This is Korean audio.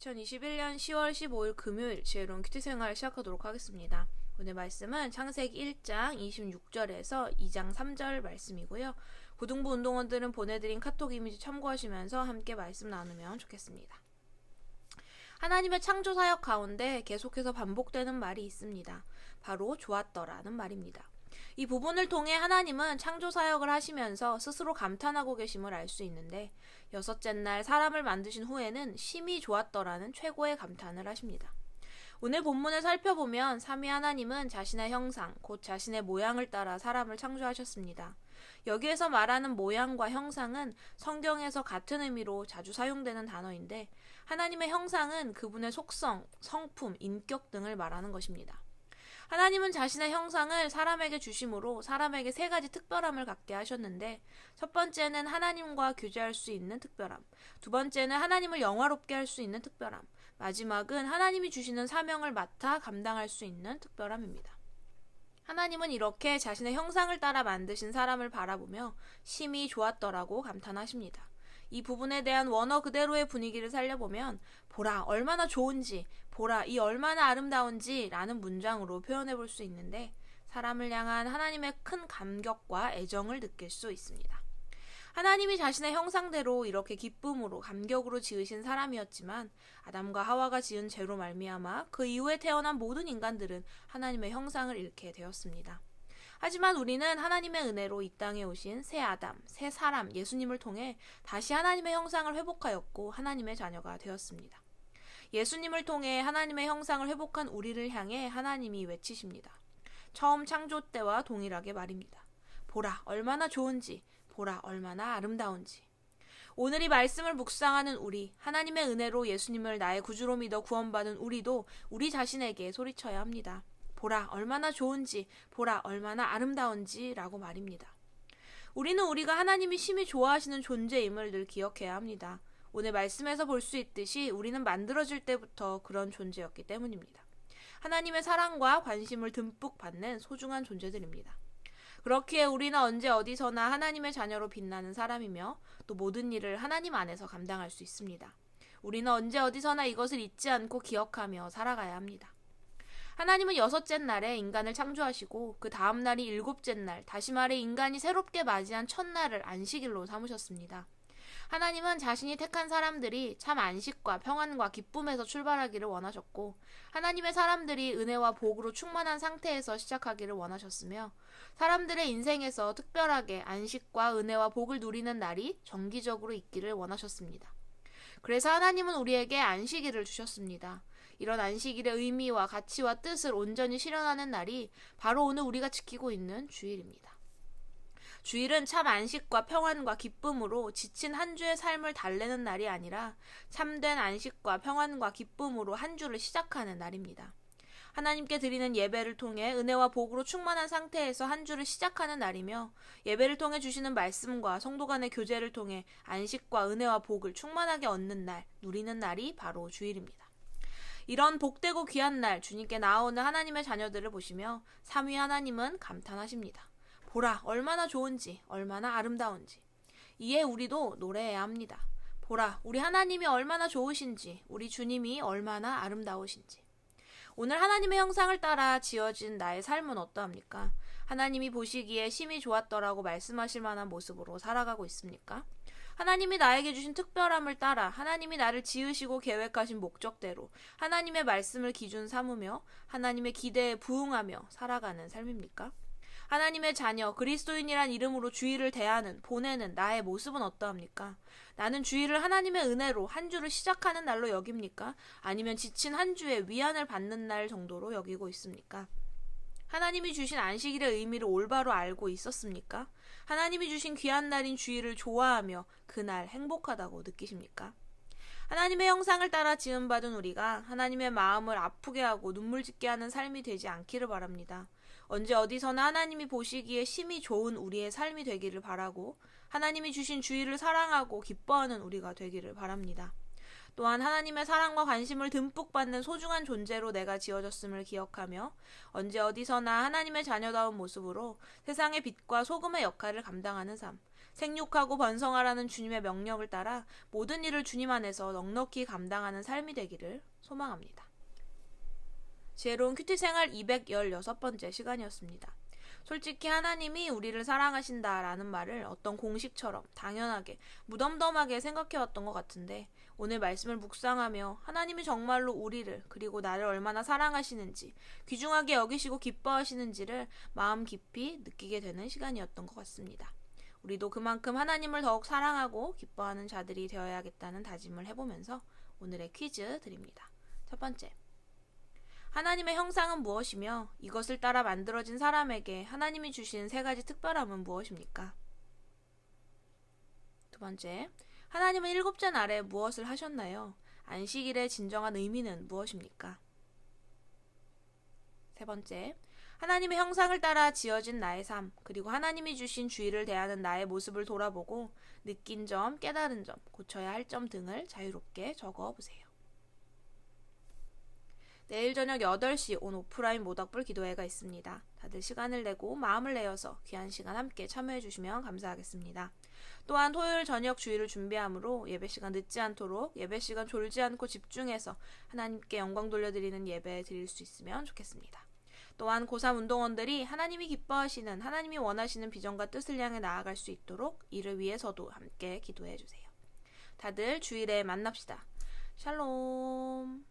2021년 10월 15일 금요일 지혜로운 큐티생활 시작하도록 하겠습니다. 오늘 말씀은 창세기 1장 26절에서 2장 3절 말씀이고요. 고등부 운동원들은 보내드린 카톡 이미지 참고하시면서 함께 말씀 나누면 좋겠습니다. 하나님의 창조 사역 가운데 계속해서 반복되는 말이 있습니다. 바로 좋았더라는 말입니다. 이 부분을 통해 하나님은 창조 사역을 하시면서 스스로 감탄하고 계심을 알 수 있는데, 여섯째 날 사람을 만드신 후에는 심히 좋았더라는 최고의 감탄을 하십니다. 오늘 본문을 살펴보면 삼위 하나님은 자신의 형상, 곧 자신의 모양을 따라 사람을 창조하셨습니다. 여기에서 말하는 모양과 형상은 성경에서 같은 의미로 자주 사용되는 단어인데, 하나님의 형상은 그분의 속성, 성품, 인격 등을 말하는 것입니다. 하나님은 자신의 형상을 사람에게 주심으로 사람에게 세 가지 특별함을 갖게 하셨는데, 첫 번째는 하나님과 교제할 수 있는 특별함, 두 번째는 하나님을 영화롭게 할 수 있는 특별함, 마지막은 하나님이 주시는 사명을 맡아 감당할 수 있는 특별함입니다. 하나님은 이렇게 자신의 형상을 따라 만드신 사람을 바라보며 심히 좋았더라고 감탄하십니다. 이 부분에 대한 원어 그대로의 분위기를 살려보면 보라 얼마나 좋은지, 보라 이 얼마나 아름다운지 라는 문장으로 표현해 볼 수 있는데, 사람을 향한 하나님의 큰 감격과 애정을 느낄 수 있습니다. 하나님이 자신의 형상대로 이렇게 기쁨으로 감격으로 지으신 사람이었지만, 아담과 하와가 지은 죄로 말미암아 그 이후에 태어난 모든 인간들은 하나님의 형상을 잃게 되었습니다. 하지만 우리는 하나님의 은혜로 이 땅에 오신 새 아담, 새 사람 예수님을 통해 다시 하나님의 형상을 회복하였고 하나님의 자녀가 되었습니다. 예수님을 통해 하나님의 형상을 회복한 우리를 향해 하나님이 외치십니다. 처음 창조 때와 동일하게 말입니다. 보라 얼마나 좋은지, 보라 얼마나 아름다운지. 오늘 이 말씀을 묵상하는 우리, 하나님의 은혜로 예수님을 나의 구주로 믿어 구원받은 우리도 우리 자신에게 소리쳐야 합니다. 보라 얼마나 좋은지, 보라 얼마나 아름다운지 라고 말입니다. 우리는 우리가 하나님이 심히 좋아하시는 존재임을 늘 기억해야 합니다. 오늘 말씀에서 볼 수 있듯이 우리는 만들어질 때부터 그런 존재였기 때문입니다. 하나님의 사랑과 관심을 듬뿍 받는 소중한 존재들입니다. 그렇기에 우리는 언제 어디서나 하나님의 자녀로 빛나는 사람이며 또 모든 일을 하나님 안에서 감당할 수 있습니다. 우리는 언제 어디서나 이것을 잊지 않고 기억하며 살아가야 합니다. 하나님은 여섯째 날에 인간을 창조하시고 그 다음 날이 일곱째 날, 다시 말해 인간이 새롭게 맞이한 첫날을 안식일로 삼으셨습니다. 하나님은 자신이 택한 사람들이 참 안식과 평안과 기쁨에서 출발하기를 원하셨고, 하나님의 사람들이 은혜와 복으로 충만한 상태에서 시작하기를 원하셨으며, 사람들의 인생에서 특별하게 안식과 은혜와 복을 누리는 날이 정기적으로 있기를 원하셨습니다. 그래서 하나님은 우리에게 안식일을 주셨습니다. 이런 안식일의 의미와 가치와 뜻을 온전히 실현하는 날이 바로 오늘 우리가 지키고 있는 주일입니다. 주일은 참 안식과 평안과 기쁨으로 지친 한 주의 삶을 달래는 날이 아니라 참된 안식과 평안과 기쁨으로 한 주를 시작하는 날입니다. 하나님께 드리는 예배를 통해 은혜와 복으로 충만한 상태에서 한 주를 시작하는 날이며, 예배를 통해 주시는 말씀과 성도 간의 교제를 통해 안식과 은혜와 복을 충만하게 얻는 날, 누리는 날이 바로 주일입니다. 이런 복되고 귀한 날 주님께 나아오는 하나님의 자녀들을 보시며 삼위 하나님은 감탄하십니다. 보라 얼마나 좋은지, 얼마나 아름다운지. 이에 우리도 노래해야 합니다. 보라 우리 하나님이 얼마나 좋으신지, 우리 주님이 얼마나 아름다우신지. 오늘 하나님의 형상을 따라 지어진 나의 삶은 어떠합니까? 하나님이 보시기에 심히 좋았더라고 말씀하실 만한 모습으로 살아가고 있습니까? 하나님이 나에게 주신 특별함을 따라 하나님이 나를 지으시고 계획하신 목적대로 하나님의 말씀을 기준 삼으며 하나님의 기대에 부응하며 살아가는 삶입니까? 하나님의 자녀, 그리스도인이란 이름으로 주일을 대하는, 보내는 나의 모습은 어떠합니까? 나는 주일을 하나님의 은혜로 한 주를 시작하는 날로 여깁니까? 아니면 지친 한 주에 위안을 받는 날 정도로 여기고 있습니까? 하나님이 주신 안식일의 의미를 올바로 알고 있었습니까? 하나님이 주신 귀한 날인 주일을 좋아하며 그날 행복하다고 느끼십니까? 하나님의 형상을 따라 지음받은 우리가 하나님의 마음을 아프게 하고 눈물 짓게 하는 삶이 되지 않기를 바랍니다. 언제 어디서나 하나님이 보시기에 심히 좋은 우리의 삶이 되기를 바라고, 하나님이 주신 주일을 사랑하고 기뻐하는 우리가 되기를 바랍니다. 또한 하나님의 사랑과 관심을 듬뿍 받는 소중한 존재로 내가 지어졌음을 기억하며 언제 어디서나 하나님의 자녀다운 모습으로 세상의 빛과 소금의 역할을 감당하는 삶, 생육하고 번성하라는 주님의 명령을 따라 모든 일을 주님 안에서 넉넉히 감당하는 삶이 되기를 소망합니다. 지혜로운 큐티 생활 216번째 시간이었습니다. 솔직히 하나님이 우리를 사랑하신다라는 말을 어떤 공식처럼 당연하게 무덤덤하게 생각해왔던 것 같은데, 오늘 말씀을 묵상하며 하나님이 정말로 우리를 그리고 나를 얼마나 사랑하시는지, 귀중하게 여기시고 기뻐하시는지를 마음 깊이 느끼게 되는 시간이었던 것 같습니다. 우리도 그만큼 하나님을 더욱 사랑하고 기뻐하는 자들이 되어야겠다는 다짐을 해보면서 오늘의 퀴즈 드립니다. 첫 번째, 하나님의 형상은 무엇이며 이것을 따라 만들어진 사람에게 하나님이 주신 세 가지 특별함은 무엇입니까? 두 번째, 하나님은 일곱째 날에 무엇을 하셨나요? 안식일의 진정한 의미는 무엇입니까? 세 번째, 하나님의 형상을 따라 지어진 나의 삶, 그리고 하나님이 주신 주의를 대하는 나의 모습을 돌아보고 느낀 점, 깨달은 점, 고쳐야 할 점 등을 자유롭게 적어보세요. 내일 저녁 8시 온 오프라인 모닥불 기도회가 있습니다. 다들 시간을 내고 마음을 내어서 귀한 시간 함께 참여해 주시면 감사하겠습니다. 또한 토요일 저녁 주일을 준비하므로 예배 시간 늦지 않도록 예배 시간 졸지 않고 집중해서 하나님께 영광 돌려드리는 예배 드릴 수 있으면 좋겠습니다. 또한 고3 운동원들이 하나님이 기뻐하시는, 하나님이 원하시는 비전과 뜻을 향해 나아갈 수 있도록 이를 위해서도 함께 기도해 주세요. 다들 주일에 만납시다. 샬롬.